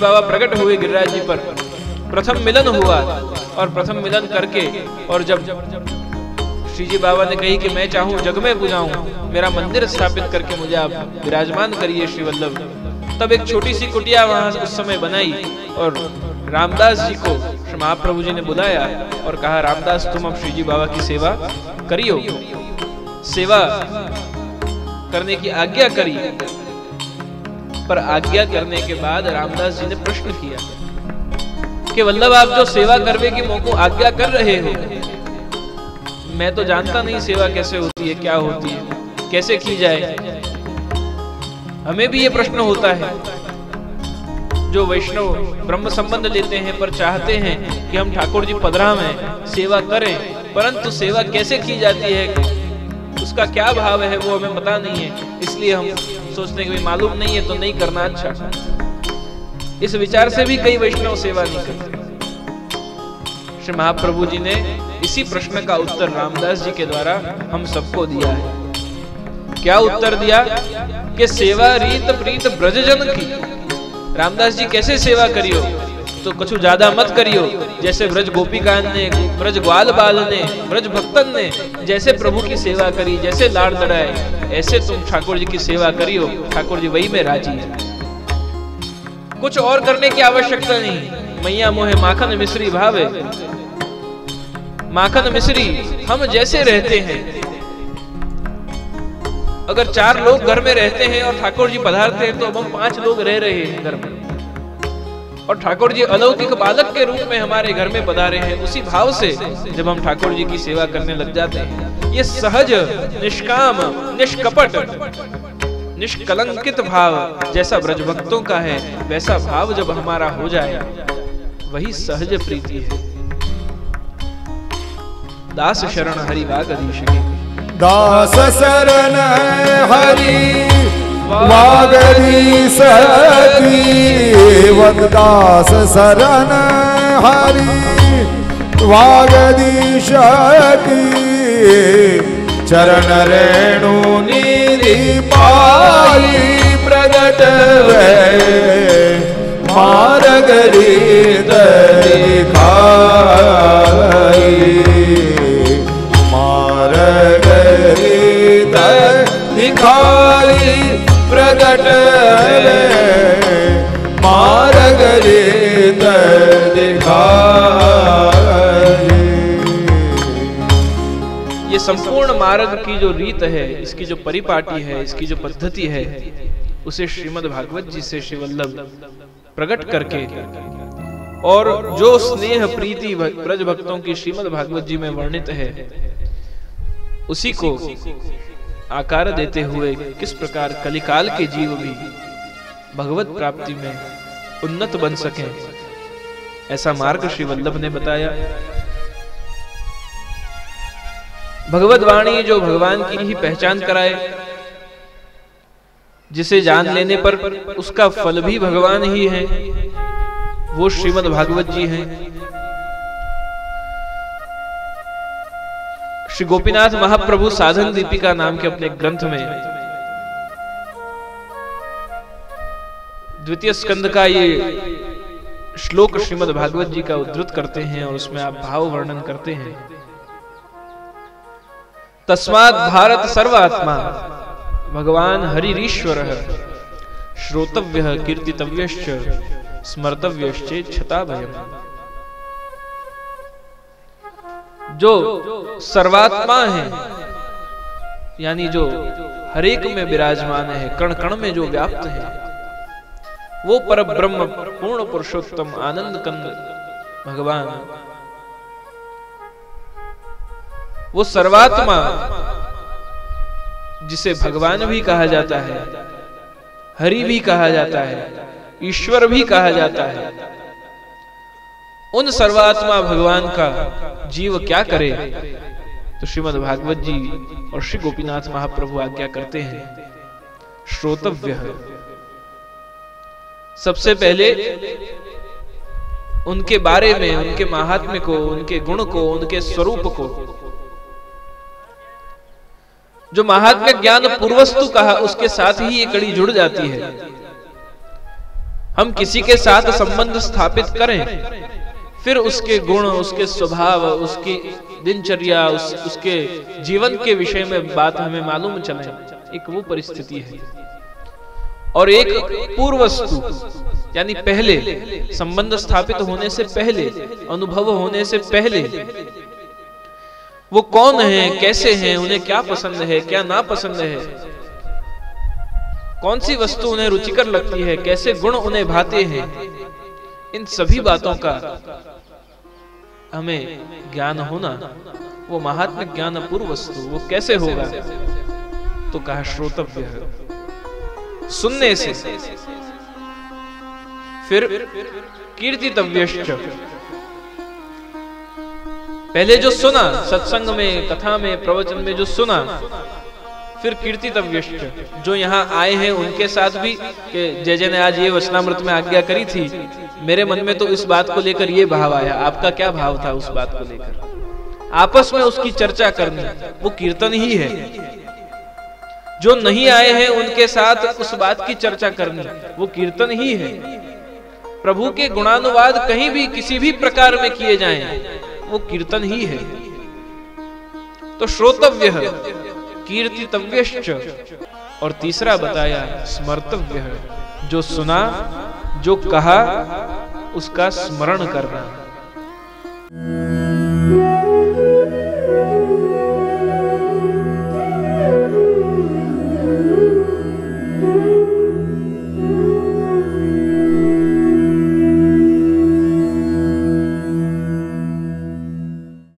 बाबा प्रकट हुए गिरिराज जी पर, प्रथम मिलन हुआ और प्रथम मिलन करके और जब श्री जी बाबा ने कही कि मैं चाहूं जग में बुझाऊं, मेरा मंदिर स्थापित करके मुझे आप विराजमान करिए श्री वल्लभ, तब एक छोटी सी कुटिया वहां उस समय बनाई और रामदास जी को श्री महाप्रभु जी ने बुलाया और कहा, रामदास तुम अब श्री जी बाबा की सेवा करियो। सेवा करने की आज्ञा करी, पर आज्ञा करने के बाद रामदास जी ने प्रश्न किया कि वल्लभ आप जो सेवा करवे की मोको आज्ञा कर रहे हो, मैं तो जानता नहीं सेवा कैसे होती है, क्या होती है, कैसे की जाए। हमें भी ये प्रश्न होता है, जो वैष्णव ब्रह्म संबंध लेते हैं पर चाहते हैं कि हम ठाकुर जी पधरा में सेवा करें, परंतु सेवा कैसे की जाती है, उसका क्या भाव है वो हमें पता नहीं है, इसलिए हम सोचते हैं कि मालूम नहीं है तो नहीं करना अच्छा। इस विचार से भी कई वैष्णव सेवा नहीं करते। श्री महाप्रभु जी ने इसी प्रश्न का उत्तर रामदास जी के द्वारा हम सबको दिया है। क्या उत्तर दिया कि सेवा रीत प्रीत ब्रजजन की। रामदास जी कैसे सेवा करियो, तो कुछ ज्यादा मत करियो, जैसे ब्रज गोपिकान ने, ब्रज ग्वाल बाल ने, ब्रज भक्तन ने जैसे प्रभु की सेवा करी, जैसे लाड़ लड़ाए, ऐसे तुम ठाकुर जी की सेवा करियो, ठाकुर जी वही में राजी है। कुछ और करने की आवश्यकता नहीं। मैया मोहे माखन मिश्री भावे, माखन मिश्री हम जैसे रहते हैं, अगर 4 लोग घर में रहते हैं और ठाकुर जी पधारते हैं तो अब हम 5 लोग रह रहे हैं घर में, और ठाकुर जी अलौकिक बालक के रूप में हमारे घर में पधारे हैं। उसी भाव से जब हम ठाकुर जी की सेवा करने लग जाते हैं, ये सहज निष्काम निष्कपट निष्कलंकित भाव जैसा ब्रज भक्तों का है, वैसा भाव जब हमारा हो जाए, वही सहज प्रीति है। दास शरण हरि वागधीश की, दास शरण हरि वागधीश की, दास शरण हरि वागधीश की, चरण रेणु निधि पाई प्रगट वे मार्ग रीत दिखाई, मार्ग रीत दिखाई प्रगट मार्ग रीत दिखाई। ये संपूर्ण मार्ग की जो रीत है, इसकी जो परिपाटी है, इसकी जो पद्धति है, उसे श्रीमद् भागवत जी से श्री वल्लभ प्रकट करके और जो स्नेह प्रीति ब्रज भक्तों की श्रीमद् भागवत जी में वर्णित है, उसी को आकार देते हुए किस प्रकार कलिकाल के जीव भी भगवत प्राप्ति में उन्नत बन सकें, ऐसा मार्ग श्री वल्लभ ने बताया। भगवत वाणी जो भगवान की ही पहचान कराए, जिसे जान लेने पर उसका फल भी भगवान ही है, वो श्रीमद् भागवत जी हैं। श्री गोपीनाथ महाप्रभु साधन दीपिका नाम के अपने ग्रंथ में द्वितीय स्कंद का ये श्लोक श्रीमद् भागवत जी का उद्धृत करते हैं और उसमें आप भाव वर्णन करते हैं। तस्मात् भारत सर्वात्मा भगवान हरिरीश्वरः श्रोतव्यः कीर्तितव्यश्च स्मर्तव्यश्चेत् क्षता भयम्। जो सर्वात्मा है, यानी जो हरेक में विराजमान है, कण कण में जो व्याप्त है, वो परब्रह्म पूर्ण पुरुषोत्तम आनंद कंद भगवान, वो सर्वात्मा जिसे भगवान भी कहा जाता है, हरि भी कहा जाता है, ईश्वर भी कहा जाता है, उन सर्वात्मा भगवान का जीव क्या करे, तो श्रीमद् भागवत जी और श्री गोपीनाथ महाप्रभु आज्ञा करते हैं, श्रोतव्य। सबसे पहले उनके बारे में, उनके महात्म्य को, उनके गुण को, उनके स्वरूप को, जो महात्म्य ज्ञान पूर्वस्तु कहा, उसके साथ ही ये कड़ी जुड़ जाती है। हम किसी के साथ संबंध स्थापित करें, फिर उसके गुण, उसके स्वभाव, उसकी दिनचर्या, उसके जीवन के विषय में बात हमें मालूम चले, एक वो परिस्थिति है। और एक पूर्व वस्तु, यानी पहले संबंध स्थापित होने से पहले, अनुभव होने से पहले वो कौन है, कैसे हैं, उन्हें क्या पसंद है, क्या ना पसंद है, कौन सी वस्तु उन्हें रुचिकर लगती है, कैसे गुण उन्हें भाते हैं, इन सभी बातों का हमें ज्ञान होना, वो महात्म्य ज्ञान पूर्व वस्तु, वो कैसे होगा? तो कहा श्रोतव्य है, सुनने से। फिर कीर्तितव्यश्च, पहले जो सुना सत्संग में, कथा में, प्रवचन में जो सुना, फिर कीर्तितव्यश्च, जो यहाँ आए हैं उनके साथ भी कि जय जय ने आज ये वचनामृत में आज्ञा करी थी, मेरे मन में तो इस बात को लेकर ये भाव आया, आपका क्या भाव था उस बात को लेकर? आपस में उसकी चर्चा करनी, वो कीर्तन ही है। जो नहीं आए हैं उनके साथ उस बात की चर्चा करनी, वो कीर्तन ही है। प्रभु के गुणानुवाद कहीं भी किसी भी प्रकार में किए जाएं, वो कीर्तन ही है। तो श्रोतव्य है, कीर्तितव्यश्च, और तीसरा बताया स्मर्तव्य है, जो सुना, जो कहा, उसका स्मरण करना।